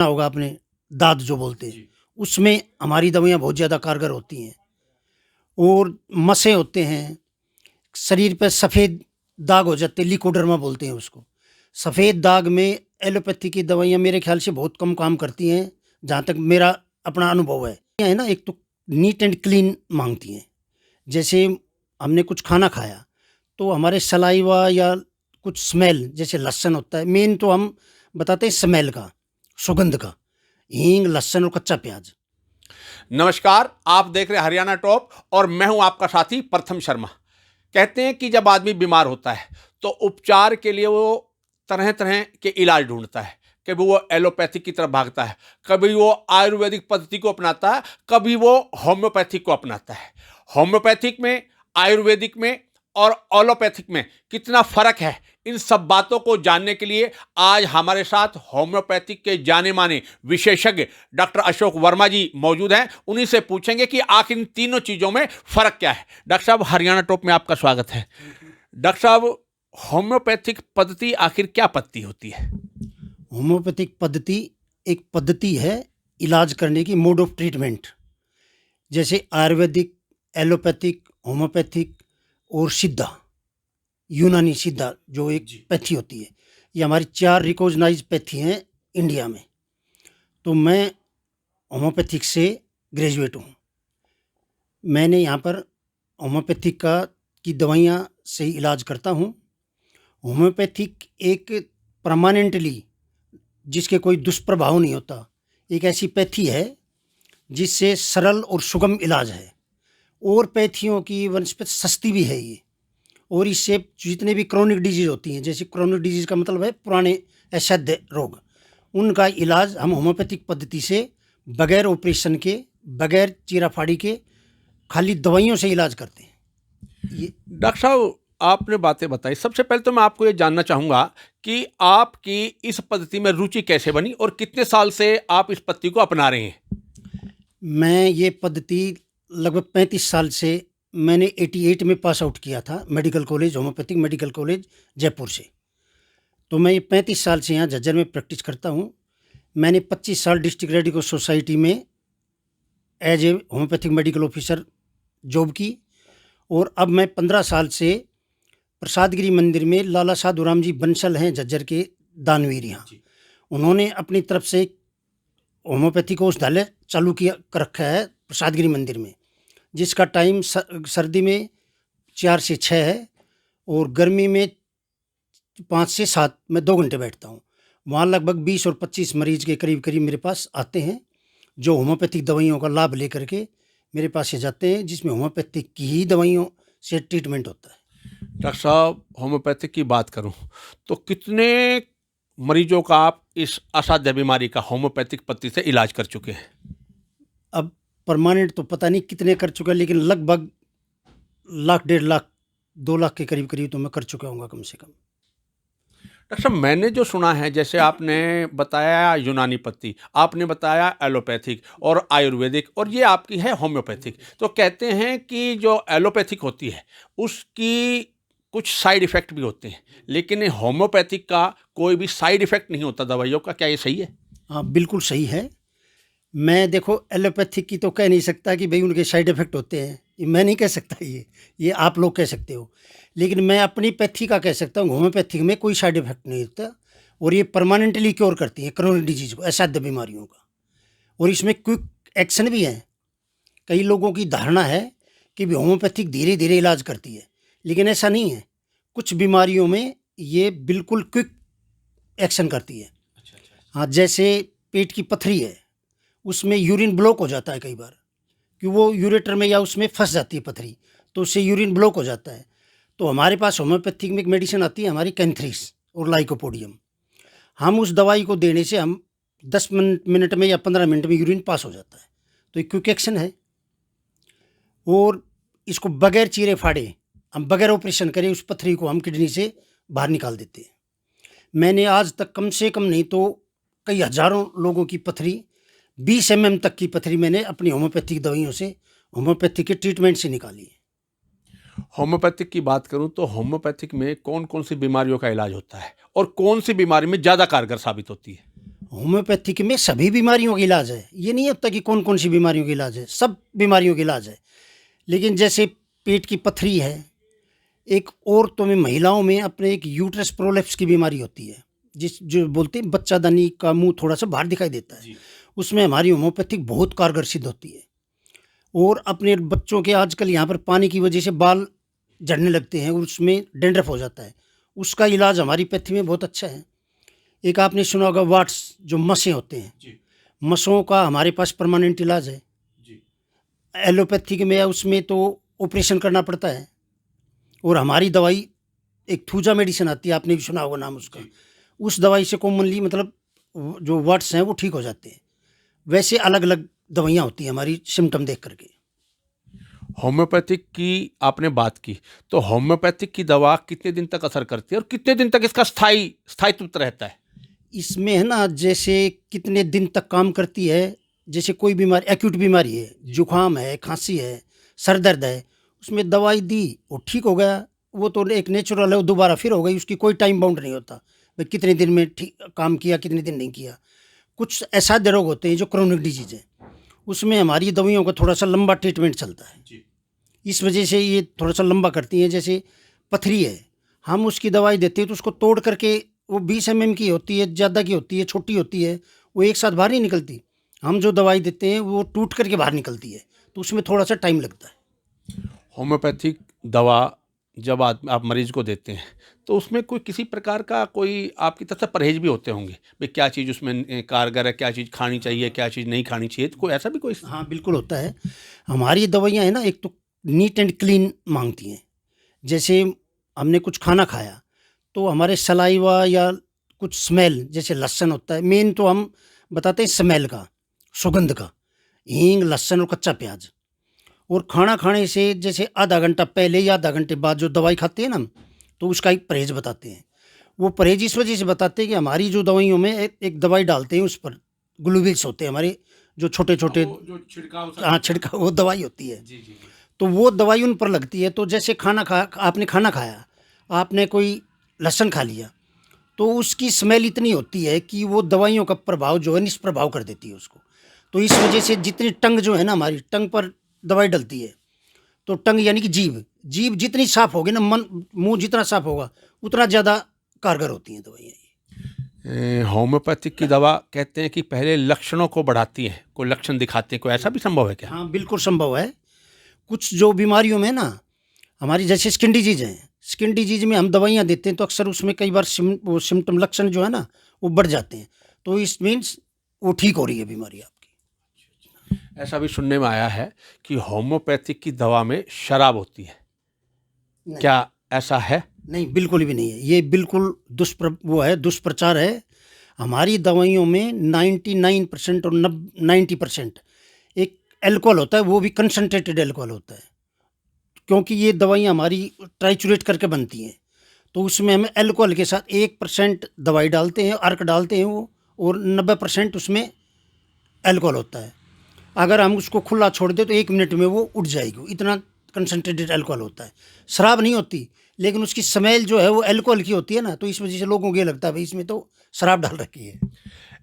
होगा आपने, दाद जो बोलते हैं, उसमें हमारी दवाइयाँ बहुत ज़्यादा कारगर होती हैं। और मसें होते हैं, शरीर पे सफ़ेद दाग हो जाते हैं, लिकोडर्मा बोलते हैं उसको। सफ़ेद दाग में एलोपैथी की दवाइयाँ मेरे ख़्याल से बहुत कम काम करती हैं, जहाँ तक मेरा अपना अनुभव है ना। एक तो नीट एंड क्लीन माँगती हैं। जैसे हमने कुछ खाना खाया, तो हमारे सलाइवा या कुछ स्मेल, जैसे लहसुन होता है, मेन तो हम बताते हैं स्मेल का, सुगंध का, हींग, लहसुन और कच्चा प्याज। नमस्कार, आप देख रहे हैं हरियाणा टॉप और मैं हूं आपका साथी प्रथम शर्मा। कहते हैं कि जब आदमी बीमार होता है तो उपचार के लिए वो तरह तरह के इलाज ढूंढता है। कभी वो एलोपैथिक की तरफ भागता है, कभी वो आयुर्वेदिक पद्धति को अपनाता है, कभी वो होम्योपैथिक को अपनाता है। होम्योपैथिक में, आयुर्वेदिक में और एलोपैथिक में कितना फर्क है, इन सब बातों को जानने के लिए आज हमारे साथ होम्योपैथिक के जाने माने विशेषज्ञ डॉक्टर अशोक वर्मा जी मौजूद हैं। उन्हीं से पूछेंगे कि आखिर इन तीनों चीज़ों में फ़र्क क्या है। डॉक्टर साहब, हरियाणा टॉप में आपका स्वागत है। डॉक्टर साहब, होम्योपैथिक पद्धति आखिर क्या पद्धति होती है? होम्योपैथिक पद्धति एक पद्धति है इलाज करने की, मोड ऑफ ट्रीटमेंट। जैसे आयुर्वेदिक, एलोपैथिक, होम्योपैथिक और सिद्धा, यूनानी सिद्धा जो एक पैथी होती है, ये हमारी 4 रिकॉग्नाइज्ड पैथी हैं इंडिया में। तो मैं होम्योपैथिक से ग्रेजुएट हूँ। मैंने यहाँ पर होम्योपैथिक की दवाइयाँ से ही इलाज करता हूँ। होम्योपैथिक एक परमानेंटली, जिसके कोई दुष्प्रभाव नहीं होता, एक ऐसी पैथी है जिससे सरल और सुगम इलाज है। और पैथियों की वनस्पति सस्ती भी है ये। और इससे जितने भी क्रोनिक डिजीज़ होती हैं, जैसे क्रोनिक डिजीज़ का मतलब है पुराने असाध्य रोग, उनका इलाज हम होम्योपैथिक पद्धति से बगैर ऑपरेशन के, बगैर चीराफाड़ी के, खाली दवाइयों से इलाज करते हैं। ये डॉक्टर साहब, आपने बातें बताई। सबसे पहले तो मैं आपको ये जानना चाहूँगा कि आपकी इस पद्धति में रुचि कैसे बनी और कितने साल से आप इस पद्धति को अपना रहे हैं? मैं ये पद्धति लगभग 35 साल से, मैंने 88 में पास आउट किया था medical college, homeopathic medical college Jaipur से। तो मैं ये 35 साल से यहाँ झज्जर में प्रैक्टिस करता हूँ। मैंने 25 साल डिस्ट्रिक्ट रेडिको सोसाइटी में as a homoeopathic medical officer job की। और अब मैं 15 साल से प्रसादगिरी मंदिर में लाला साधुराम जी बंसल हैं झज्जर के दानवीर, यहाँ उन्होंने अपनी तरफ से होम्योपैथी को औषधालय चालू किया कर रखा है प्रसादगिरी मंदिर में, जिसका टाइम सर्दी में 4 से 6 है और गर्मी में 5 से 7 मैं 2 घंटे बैठता हूँ। वहाँ लगभग 20 और 25 मरीज के करीब करीब मेरे पास आते हैं, जो होम्योपैथिक दवाइयों का लाभ लेकर के मेरे पास से जाते हैं, जिसमें होम्योपैथिक की ही दवाइयों से ट्रीटमेंट होता है। डॉक्टर साहब, होम्योपैथिक की बात करूं तो कितने मरीजों का आप इस असाध्य बीमारी का होम्योपैथिक पद्धति से इलाज कर चुके हैं? अब परमानेंट तो पता नहीं कितने कर चुका, लेकिन लगभग लाख, 1.5 लाख, 2 लाख के करीब करीब तो मैं कर चुका हूँ कम से कम। डॉक्टर साहब, मैंने जो सुना है, जैसे आपने बताया यूनानी पद्धति, आपने बताया एलोपैथिक और आयुर्वेदिक, और ये आपकी है होम्योपैथिक। तो कहते हैं कि जो एलोपैथिक होती है उसकी कुछ साइड इफ़ेक्ट भी होते हैं, लेकिन होम्योपैथिक का कोई भी साइड इफ़ेक्ट नहीं होता दवाइयों का। क्या ये सही है? हाँ, बिल्कुल सही है। मैं देखो एलोपैथिक की तो कह नहीं सकता कि भाई उनके साइड इफ़ेक्ट होते हैं, ये मैं नहीं कह सकता, ये आप लोग कह सकते हो। लेकिन मैं अपनी पैथी का कह सकता हूँ, होम्योपैथिक में कोई साइड इफ़ेक्ट नहीं होता और ये परमानेंटली क्योर करती है क्रोनिक डिजीज़ को, असाध्य बीमारियों का। और इसमें क्विक एक्शन भी है। कई लोगों की धारणा है कि भी होम्योपैथिक धीरे धीरे इलाज करती है, लेकिन ऐसा नहीं है। कुछ बीमारियों में ये बिल्कुल क्विक एक्शन करती है। हाँ, जैसे पेट की पथरी है, उसमें यूरिन ब्लॉक हो जाता है कई बार, कि वो यूरेटर में या उसमें फंस जाती है पथरी, तो उससे यूरिन ब्लॉक हो जाता है। तो हमारे पास होम्योपैथिक में एक मेडिसिन आती है हमारी, कैंथ्रिस और लाइकोपोडियम। हम उस दवाई को देने से हम 10 मिनट में या 15 मिनट में यूरिन पास हो जाता है। तो एक क्विक एक्शन है। और इसको बगैर चीरे फाड़े, हम बगैर ऑपरेशन करे उस पथरी को हम किडनी से बाहर निकाल देते हैं। मैंने आज तक कम से कम नहीं तो कई हज़ारों लोगों की पथरी, 20 mm तक की पथरी मैंने अपनी होम्योपैथिक दवाइयों से, होम्योपैथिक के ट्रीटमेंट से निकाली है। होम्योपैथिक की बात करूं तो होम्योपैथिक में कौन कौन सी बीमारियों का इलाज होता है और कौन सी बीमारी में ज़्यादा कारगर साबित होती है? होम्योपैथिक में सभी बीमारियों का इलाज है। ये नहीं होता कि कौन कौन सी बीमारियों का इलाज है, सब बीमारियों का इलाज है। लेकिन जैसे पेट की पथरी है, एक औरतों में, महिलाओं में अपने एक यूट्रस प्रोलेप्स की बीमारी होती है, जो बोलते हैं बच्चादानी का मुंह थोड़ा सा बाहर दिखाई देता है, उसमें हमारी होम्योपैथिक बहुत कारगर सिद्ध होती है। और अपने बच्चों के आजकल यहाँ पर पानी की वजह से बाल झड़ने लगते हैं और उसमें डेंड्रफ हो जाता है, उसका इलाज हमारी पैथी में बहुत अच्छा है। एक आपने सुना होगा वाट्स, जो मसें होते हैं, मसों का हमारे पास परमानेंट इलाज है। एलोपैथिक में उसमें तो ऑपरेशन करना पड़ता है, और हमारी दवाई एक थूजा मेडिसिन आती है, आपने भी सुना होगा नाम उसका, उस दवाई से कॉमनली मतलब जो वाट्स हैं वो ठीक हो जाते हैं। वैसे अलग अलग दवाइयाँ होती हैं हमारी सिम्टम देख करके। होम्योपैथिक की आपने बात की, तो होम्योपैथिक की दवा कितने दिन तक असर करती है और कितने दिन तक इसका स्थायित्व रहता है? इसमें है ना, जैसे कितने दिन तक काम करती है, जैसे कोई बीमारी, एक्यूट बीमारी है, जुकाम है, खांसी है, सर दर्द है, उसमें दवाई दी वो ठीक हो गया, वो तो एक नेचुरल है, वो दोबारा फिर हो गई, उसकी कोई टाइम बाउंड नहीं होता भाई कितने दिन में ठीक काम किया, कितने दिन नहीं किया। कुछ असाध्य रोग होते हैं जो क्रोनिक डिजीज है, उसमें हमारी दवाइयों का थोड़ा सा लंबा ट्रीटमेंट चलता है, इस वजह से ये थोड़ा सा लंबा करती हैं। जैसे पथरी है, हम उसकी दवाई देते हैं तो उसको तोड़ करके, वो 20 mm की होती है, ज़्यादा की होती है, छोटी होती है, वो एक साथ बाहर नहीं निकलती। हम जो दवाई देते हैं वो टूट करके बाहर निकलती है, तो उसमें थोड़ा सा टाइम लगता है। होम्योपैथिक दवा जब आप मरीज को देते हैं तो उसमें कोई किसी प्रकार का कोई आपकी तरफ से परहेज भी होते होंगे, भाई क्या चीज़ उसमें कारगर है, क्या चीज़ खानी चाहिए, क्या चीज़ नहीं खानी चाहिए, तो कोई ऐसा भी कोई? हाँ बिल्कुल होता है। हमारी दवाइयाँ हैं ना, एक तो नीट एंड क्लीन मांगती हैं। जैसे हमने कुछ खाना खाया तो हमारे सलाइवा या कुछ स्मेल, जैसे लहसुन होता है, मेन तो हम बताते हैं स्मेल का, सुगंध का, हींग, लहसुन और कच्चा प्याज। और खाना खाने से जैसे आधा घंटा पहले या आधा घंटे बाद जो दवाई खाते हैं ना, तो उसका एक परहेज बताते हैं। वो परहेज इस वजह से बताते हैं कि हमारी जो दवाइयों में एक दवाई डालते हैं, उस पर ग्लूविल्स होते हैं हमारे, जो छोटे छोटे, जो छिड़काव, हाँ छिड़का, वो दवाई होती है। तो वो दवाई उन पर लगती है। तो जैसे आपने खाना खाया, आपने कोई लहसुन खा लिया, तो उसकी स्मेल इतनी होती है कि वो दवाइयों का प्रभाव जो है निष्प्रभाव कर देती है उसको। तो इस वजह से जितनी टंग जो है ना, हमारी टंग पर दवाई डलती है, तो टंग यानी कि जीभ जितनी साफ होगी ना, मुंह जितना साफ होगा उतना ज़्यादा कारगर होती हैं दवाइयाँ। होम्योपैथिक की दवा कहते हैं कि पहले लक्षणों को बढ़ाती है, कोई लक्षण दिखाते हैं, कोई ऐसा भी संभव है क्या? हाँ बिल्कुल संभव है। कुछ जो बीमारियों में ना, हमारी जैसे स्किन डिजीज है, स्किन डिजीज में हम दवाइयाँ देते हैं तो अक्सर उसमें कई बार वो सिम्टम, लक्षण जो है ना वो बढ़ जाते हैं, तो इस मीन्स वो ठीक हो रही है बीमारी आपकी। ऐसा भी सुनने में आया है कि होम्योपैथिक की दवा में शराब होती है, क्या ऐसा है? नहीं, बिल्कुल भी नहीं है, ये बिल्कुल दुष्प्रचार है। हमारी दवाइयों में 99% और 90% एक एल्कोहल होता है, वो भी कंसनट्रेटेड एल्कोहल होता है, क्योंकि ये दवाइयाँ हमारी ट्राइचुरेट करके बनती हैं, तो उसमें हम एल्कोहल के साथ 1% दवाई डालते हैं, अर्क डालते हैं वो, और 90% उसमें एल्कोहल होता है। अगर हम उसको खुला छोड़ दें तो 1 मिनट में वो उठ जाएगी, इतना कंसनट्रेटेड एल्कोहल होता है। शराब नहीं होती, लेकिन उसकी स्मेल जो है वो एल्कोहल की होती है ना, तो इस वजह से लोगों को ये लगता है भाई इसमें तो शराब डाल रखी है।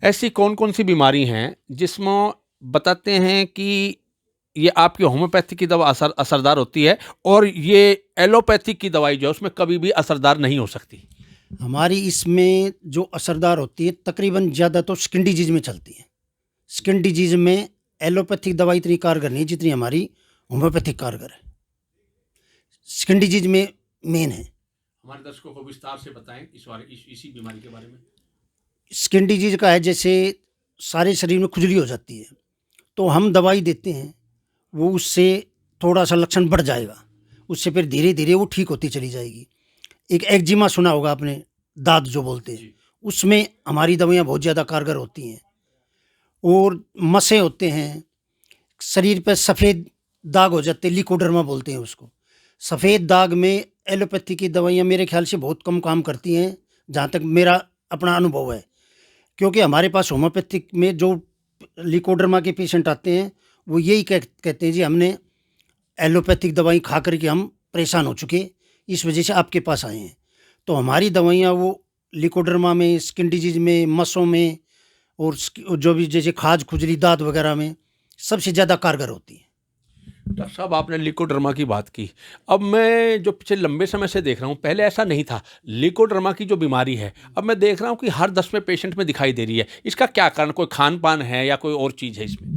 ऐसी कौन कौन सी बीमारी हैं जिसमें बताते हैं कि ये आपकी होम्योपैथिक की दवा असरदार होती है और ये एलोपैथिक की दवाई जो है उसमें कभी भी असरदार नहीं हो सकती? हमारी इसमें जो असरदार होती है तकरीबन ज़्यादा तो स्किन डिजीज में चलती है। स्किन डिजीज में एलोपैथिक दवाई इतनी कारगर नहीं जितनी हमारी होम्योपैथिक कारगर है, स्किन डिजीज में मेन है। हमारे दर्शकों को विस्तार से बताएं इसी बीमारी के बारे में। स्किन डिजीज का है, जैसे सारे शरीर में खुजली हो जाती है, तो हम दवाई देते हैं, वो उससे थोड़ा सा लक्षण बढ़ जाएगा, उससे फिर धीरे धीरे वो ठीक होती चली जाएगी। एक एक्जिमा सुना होगा आपने, दाद जो बोलते हैं, उसमें हमारी दवाइयाँ बहुत ज़्यादा कारगर होती हैं। और मसें होते हैं, शरीर पर सफ़ेद दाग हो जाते हैं, लिकोडर्मा बोलते हैं उसको, सफ़ेद दाग में एलोपैथी की दवाइयाँ मेरे ख्याल से बहुत कम काम करती हैं, जहाँ तक मेरा अपना अनुभव है। क्योंकि हमारे पास होम्योपैथिक में जो लिकोडर्मा के पेशेंट आते हैं वो यही कहते हैं जी हमने एलोपैथिक दवाई खा करके हम परेशान हो चुके, इस वजह से आपके पास आए हैं। तो हमारी दवाइयाँ वो लिकोडर्मा में, स्किन डिजीज में, मसों में और जो भी जैसे खाज खुजली दाद वगैरह में सबसे ज़्यादा कारगर होती है। डॉक्टर साहब, आपने लिकोड्रमा की बात की। अब मैं जो पिछले लंबे समय से देख रहा हूँ, पहले ऐसा नहीं था। लिकोड्रमा की जो बीमारी है, अब मैं देख रहा हूँ कि हर 10वें पेशेंट में दिखाई दे रही है। इसका क्या कारण, कोई खान पान है या कोई और चीज़ है इसमें?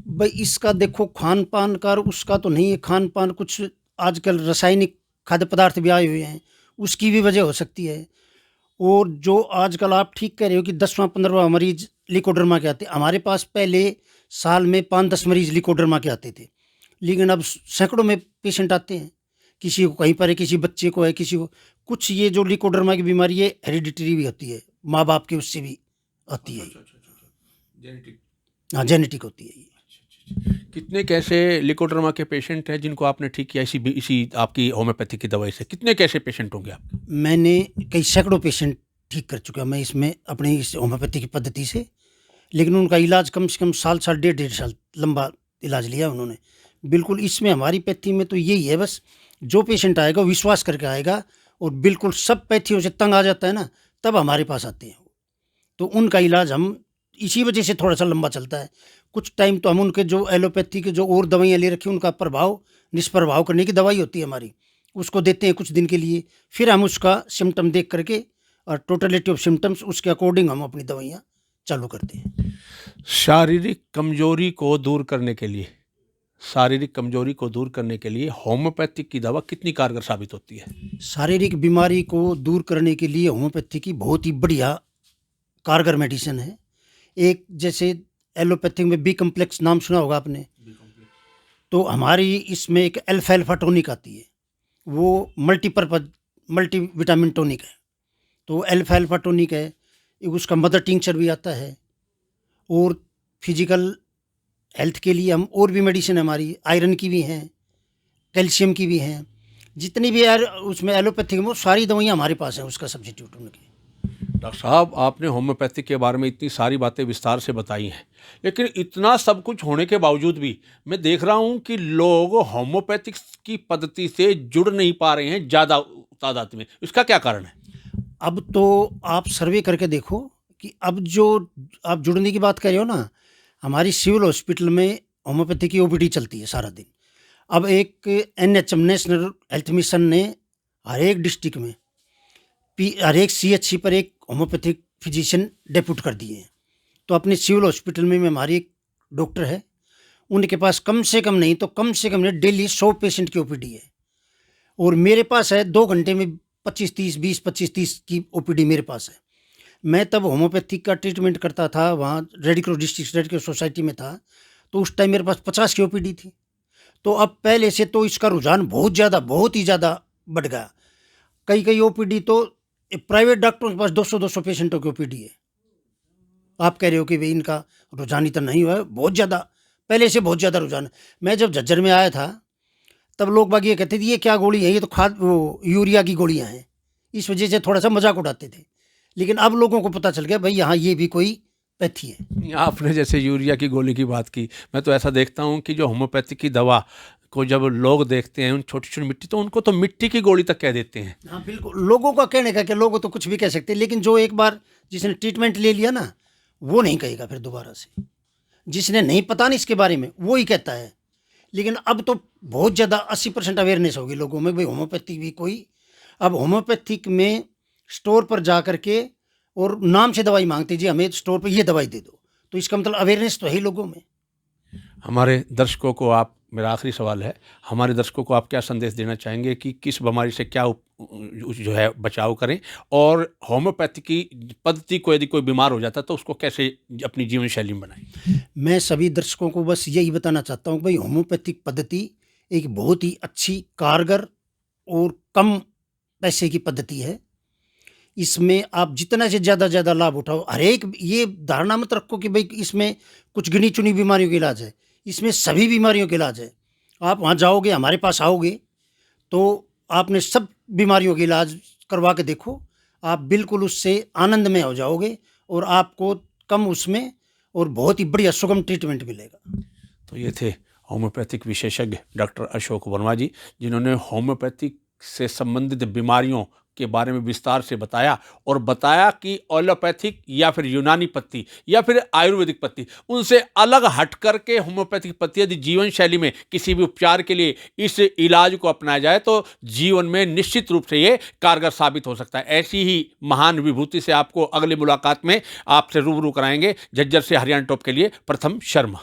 भाई इसका देखो खान पान का और उसका तो नहीं है। खान पान कुछ आजकल रासायनिक खाद्य पदार्थ भी आए हुए हैं, उसकी भी वजह हो सकती है। और जो आजकल आप ठीक कह रहे हो कि 10वां 15वां मरीज लिकोडर्मा के आते, हमारे पास पहले साल में 5-10 मरीज लिकोडर्मा के आते थे, लेकिन अब सैकड़ों में पेशेंट आते हैं। किसी को कहीं पर है, किसी बच्चे को है, किसी को कुछ। ये जो लिकोडर्मा की बीमारी है हेरिडिटरी भी होती है, माँ बाप के उससे भी आती है। जेनेटिक। हाँ, जेनेटिक होती है ये। कितने कैसे लिकोड्रमा के पेशेंट हैं जिनको आपने ठीक किया इसी आपकी होम्योपैथी की दवाई से? कितने कैसे पेशेंट होंगे आपके? मैंने कई सैकड़ों पेशेंट ठीक कर चुका मैं इसमें अपनी इस होम्योपैथी की पद्धति से। लेकिन उनका इलाज कम से कम साल 1.5 लंबा इलाज लिया उन्होंने। बिल्कुल इसमें हमारी पैथी में तो यही है, बस जो पेशेंट आएगा वो विश्वास करके आएगा और बिल्कुल सब पैथियों से तंग आ जाता है ना, तब हमारे पास आते हैं। तो उनका इलाज हम इसी वजह से थोड़ा सा लंबा चलता है। कुछ टाइम तो हम उनके जो एलोपैथी के जो और दवाइयाँ ले रखी उनका प्रभाव निष्प्रभाव करने की दवाई होती है हमारी, उसको देते हैं कुछ दिन के लिए। फिर हम उसका सिम्टम देख करके और टोटलिटी ऑफ सिम्टम्स उसके अकॉर्डिंग हम अपनी दवाइयाँ चालू करते हैं। शारीरिक कमजोरी को दूर करने के लिए, शारीरिक कमजोरी को दूर करने के लिए होम्योपैथिक की दवा कितनी कारगर साबित होती है? शारीरिक बीमारी को दूर करने के लिए होम्योपैथी की बहुत ही बढ़िया कारगर मेडिसिन है। एक जैसे एलोपैथिक में बी कम्प्लेक्स नाम सुना होगा आपने, तो हमारी इसमें एक अल्फा अल्फा टॉनिक आती है, वो मल्टीपर्पज मल्टी विटामिन टॉनिक है। तो अल्फा अल्फा टॉनिक है, उसका मदर टिंचर भी आता है। और फिजिकल हेल्थ के लिए हम और भी मेडिसिन हमारी आयरन की भी हैं, कैल्शियम की भी हैं। जितनी भी यार उसमें एलोपैथिक में वो सारी दवाइयाँ हमारे पास हैं उसका सब्स्टिट्यूट उनके। डॉक्टर साहब, आपने होम्योपैथी के बारे में इतनी सारी बातें विस्तार से बताई हैं, लेकिन इतना सब कुछ होने के बावजूद भी मैं देख रहा हूं कि लोग होम्योपैथिक की पद्धति से जुड़ नहीं पा रहे हैं ज़्यादा तादाद में। इसका क्या कारण है? अब तो आप सर्वे करके देखो कि अब जो आप जुड़ने की बात कर रहे हो ना, हमारी सिविल हॉस्पिटल में होम्योपैथी की ओपीडी चलती है सारा दिन। अब एक एनएचएम नेशनल हेल्थ मिशन ने हर एक डिस्ट्रिक्ट में हर एक सीएचसी पर एक होम्योपैथिक फिजिशियन डेप्यूट कर दिए हैं। तो अपने सिविल हॉस्पिटल में हमारी एक डॉक्टर है, उनके पास कम से कम नहीं तो कम से कम डेली 100 पेशेंट की ओपीडी है। और मेरे पास है 2 घंटे में 25-30 20-25-30 की ओपीडी मेरे पास है। मैं तब होम्योपैथिक का ट्रीटमेंट करता था, वहाँ red cross district red cross society में था, तो उस टाइम मेरे पास 50 की ओपीडी थी। तो अब पहले से तो इसका रुझान बहुत ही ज़्यादा बढ़ गया। कई ओपीडी तो प्राइवेट डॉक्टरों के पास 200-200 पेशेंटों की ओपीडी है। आप कह रहे हो कि भाई इनका रुझान इतना नहीं हुआ है, बहुत ज़्यादा, पहले से बहुत ज़्यादा रुझान। मैं जब झज्जर में आया था तब लोग बाग ये कहते थे ये क्या गोली है, ये तो खाद वो यूरिया की गोलियां हैं। इस वजह से थोड़ा सा मजाक उड़ाते थे। लेकिन अब लोगों को पता चल गया भाई यहाँ ये भी कोई पैथी है। आपने जैसे यूरिया की गोली की बात की, मैं तो ऐसा देखता हूँ कि जो होम्योपैथी की दवा को जब लोग देखते हैं उन छोटी छोटी मिट्टी, तो उनको तो मिट्टी की गोली तक कह देते हैं। हाँ बिल्कुल, लोगों का कहने का कि लोगों तो कुछ भी कह सकते हैं, लेकिन जो एक बार जिसने ट्रीटमेंट ले लिया ना वो नहीं कहेगा फिर दोबारा से। जिसने नहीं पता नहीं इसके बारे में वो ही कहता है। लेकिन अब तो बहुत ज़्यादा 80% अवेयरनेस होगी लोगों में भाई होम्योपैथी भी कोई। अब होम्योपैथिक में स्टोर पर जा कर के और नाम से दवाई मांगते जी हमें स्टोर पर ये दवाई दे दो, तो इसका मतलब अवेयरनेस तो है ही लोगों में। हमारे दर्शकों को आप, मेरा आखिरी सवाल है, हमारे दर्शकों को आप क्या संदेश देना चाहेंगे कि किस बीमारी से क्या जो है बचाव करें, और होम्योपैथी की पद्धति को यदि कोई बीमार हो जाता है तो उसको कैसे अपनी जीवन शैली में बनाएं? मैं सभी दर्शकों को बस यही बताना चाहता हूँ भाई होम्योपैथिक पद्धति एक बहुत ही अच्छी, कारगर और कम पैसे की पद्धति है। इसमें आप जितना से ज़्यादा लाभ उठाओ। हर एक ये धारणा मत रखो कि भाई इसमें कुछ गिनी चुनी बीमारियों का इलाज है, इसमें सभी बीमारियों का इलाज है। आप वहाँ जाओगे, हमारे पास आओगे तो आपने सब बीमारियों का इलाज करवा के देखो, आप बिल्कुल उससे आनंदमय हो जाओगे और आपको कम उसमें और बहुत ही बढ़िया सुगम ट्रीटमेंट मिलेगा। तो ये थे होम्योपैथिक विशेषज्ञ डॉक्टर अशोक वर्मा जी, जिन्होंने होम्योपैथिक से संबंधित बीमारियों के बारे में विस्तार से बताया और बताया कि एलोपैथिक या फिर यूनानी पत्ती या फिर आयुर्वेदिक पत्ती उनसे अलग हट करके होम्योपैथिक पत्ती यदि जीवन शैली में किसी भी उपचार के लिए इस इलाज को अपनाया जाए तो जीवन में निश्चित रूप से ये कारगर साबित हो सकता है। ऐसी ही महान विभूति से आपको अगली मुलाकात में आपसे रूबरू कराएंगे। झज्जर से हरियाणा टॉप के लिए प्रथम शर्मा।